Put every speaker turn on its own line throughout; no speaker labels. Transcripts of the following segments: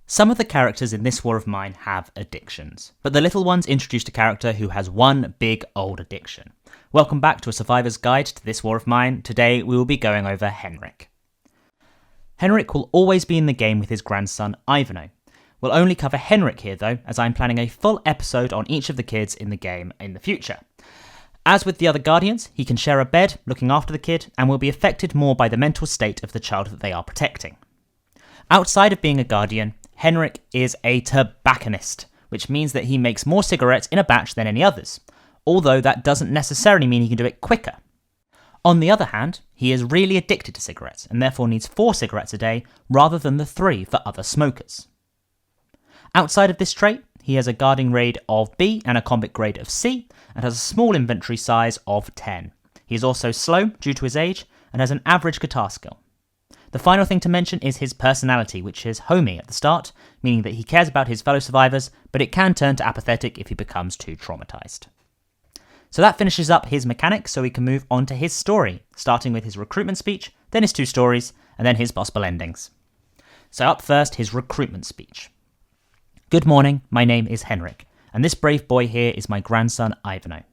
Some of the characters in this war of mine have addictions, but the little ones introduced a character who has one big old addiction. Welcome back to a survivor's guide to this war of mine. Today we will be going over Henrik. Henrik will always be in the game with his grandson Ivano. We'll only cover Henrik here though, as I'm planning a full episode on each of the kids in the game in the future. As with the other guardians, he can share a bed looking after the kid and will be affected more by the mental state of the child that they are protecting. Outside of being a guardian, Henrik is a tobacconist, which means that he makes more cigarettes in a batch than any others, although that doesn't necessarily mean he can do it quicker. On the other hand, he is really addicted to cigarettes and therefore needs 4 cigarettes a day rather than the 3 for other smokers. Outside of this trait, he has a guarding grade of B and a combat grade of C and has a small inventory size of 10. He is also slow due to his age and has an average guitar skill. The final thing to mention is his personality, which is homey at the start, meaning that he cares about his fellow survivors, but it can turn to apathetic if he becomes too traumatized. So that finishes up his mechanics, so we can move on to his story, starting with his recruitment speech, then his 2 stories, and then his possible endings. So up first, his recruitment speech. Good morning, my name is Henrik, and this brave boy here is my grandson Ivano.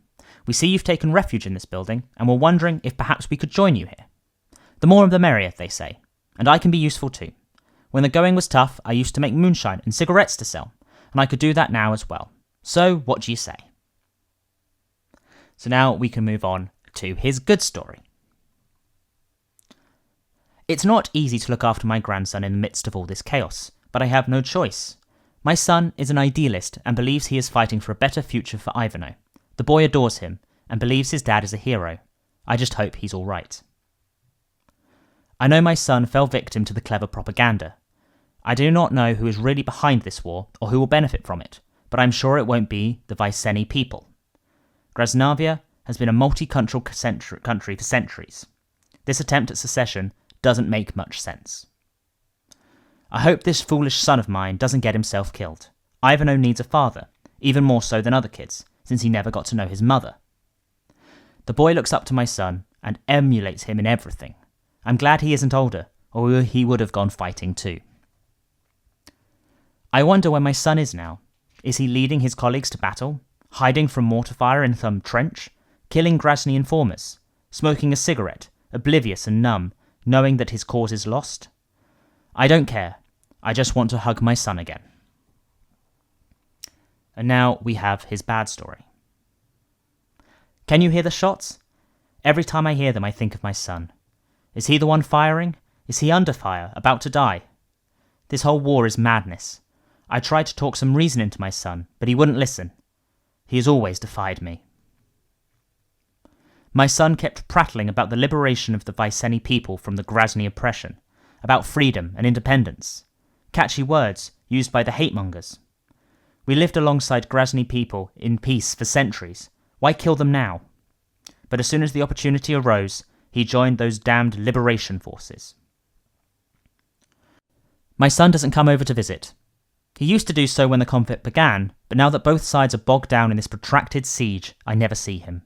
We see you've taken refuge in this building, and we're wondering if perhaps we could join you here. The more the merrier, they say. And I can be useful too. When the going was tough, I used to make moonshine and cigarettes to sell, and I could do that now as well. So, what do you say? So now we can move on to his good story. It's not easy to look after my grandson in the midst of all this chaos, but I have no choice. My son is an idealist and believes he is fighting for a better future for Ivano. The boy adores him and believes his dad is a hero. I just hope he's all right. I know my son fell victim to the clever propaganda. I do not know who is really behind this war or who will benefit from it, but I'm sure it won't be the Viceni people. Grasnavia has been a multicultural country for centuries. This attempt at secession doesn't make much sense. I hope this foolish son of mine doesn't get himself killed. Ivano needs a father, even more so than other kids, since he never got to know his mother. The boy looks up to my son and emulates him in everything. I'm glad he isn't older, or he would have gone fighting too. I wonder where my son is now. Is he leading his colleagues to battle? Hiding from mortar fire in some trench? Killing Grasny informers? Smoking a cigarette, oblivious and numb, knowing that his cause is lost? I don't care. I just want to hug my son again. And now we have his bad story. Can you hear the shots? Every time I hear them, I think of my son. Is he the one firing? Is he under fire, about to die? This whole war is madness. I tried to talk some reason into my son, but he wouldn't listen. He has always defied me. My son kept prattling about the liberation of the Viceni people from the Grasny oppression, about freedom and independence. Catchy words used by the hate-mongers. We lived alongside Grasny people in peace for centuries. Why kill them now? But as soon as the opportunity arose, he joined those damned liberation forces. My son doesn't come over to visit. He used to do so when the conflict began, but now that both sides are bogged down in this protracted siege, I never see him.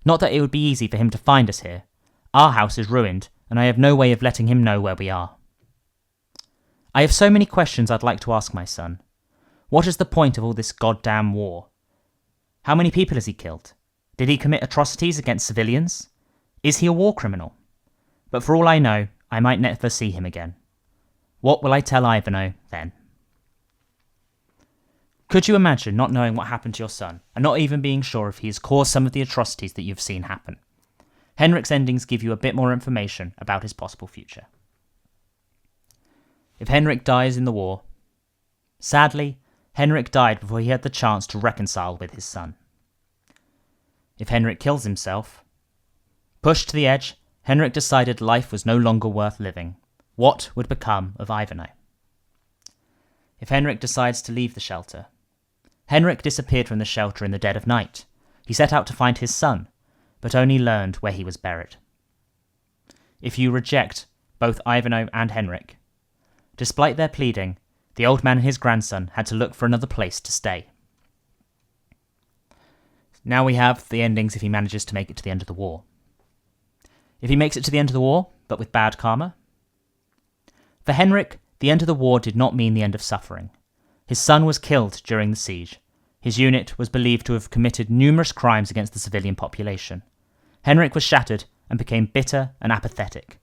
Not that it would be easy for him to find us here. Our house is ruined, and I have no way of letting him know where we are. I have so many questions I'd like to ask my son. What is the point of all this goddamn war? How many people has he killed? Did he commit atrocities against civilians? Is he a war criminal? But for all I know, I might never see him again. What will I tell Ivano then? Could you imagine not knowing what happened to your son, and not even being sure if he has caused some of the atrocities that you've seen happen? Henrik's endings give you a bit more information about his possible future. If Henrik dies in the war... Sadly, Henrik died before he had the chance to reconcile with his son. If Henrik kills himself... Pushed to the edge, Henrik decided life was no longer worth living. What would become of Ivano? If Henrik decides to leave the shelter... Henrik disappeared from the shelter in the dead of night. He set out to find his son, but only learned where he was buried. If you reject both Ivano and Henrik, despite their pleading, the old man and his grandson had to look for another place to stay. Now we have the endings if he manages to make it to the end of the war. If he makes it to the end of the war, but with bad karma. For Henrik, the end of the war did not mean the end of suffering. His son was killed during the siege. His unit was believed to have committed numerous crimes against the civilian population. Henrik was shattered and became bitter and apathetic.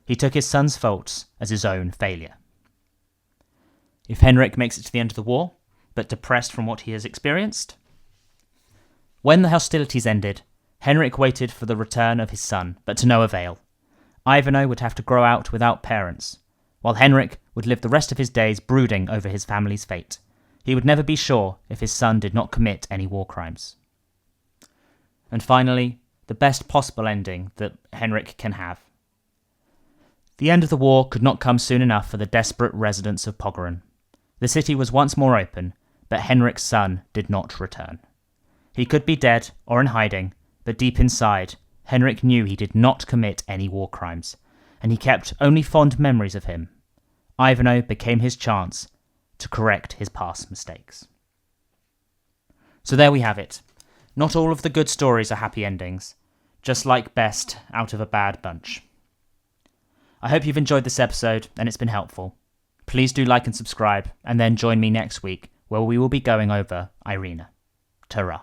He took his son's faults as his own failure. If Henrik makes it to the end of the war, but depressed from what he has experienced? When the hostilities ended, Henrik waited for the return of his son, but to no avail. Ivanhoe would have to grow out without parents, while Henrik would live the rest of his days brooding over his family's fate. He would never be sure if his son did not commit any war crimes. And finally, the best possible ending that Henrik can have. The end of the war could not come soon enough for the desperate residents of Pogeren. The city was once more open, but Henrik's son did not return. He could be dead or in hiding, but deep inside, Henrik knew he did not commit any war crimes, and he kept only fond memories of him. Ivanhoe became his chance to correct his past mistakes. So there we have it. Not all of the good stories are happy endings, just like best out of a bad bunch. I hope you've enjoyed this episode and it's been helpful. Please do like and subscribe, and then join me next week where we will be going over Irina. Ta-ra.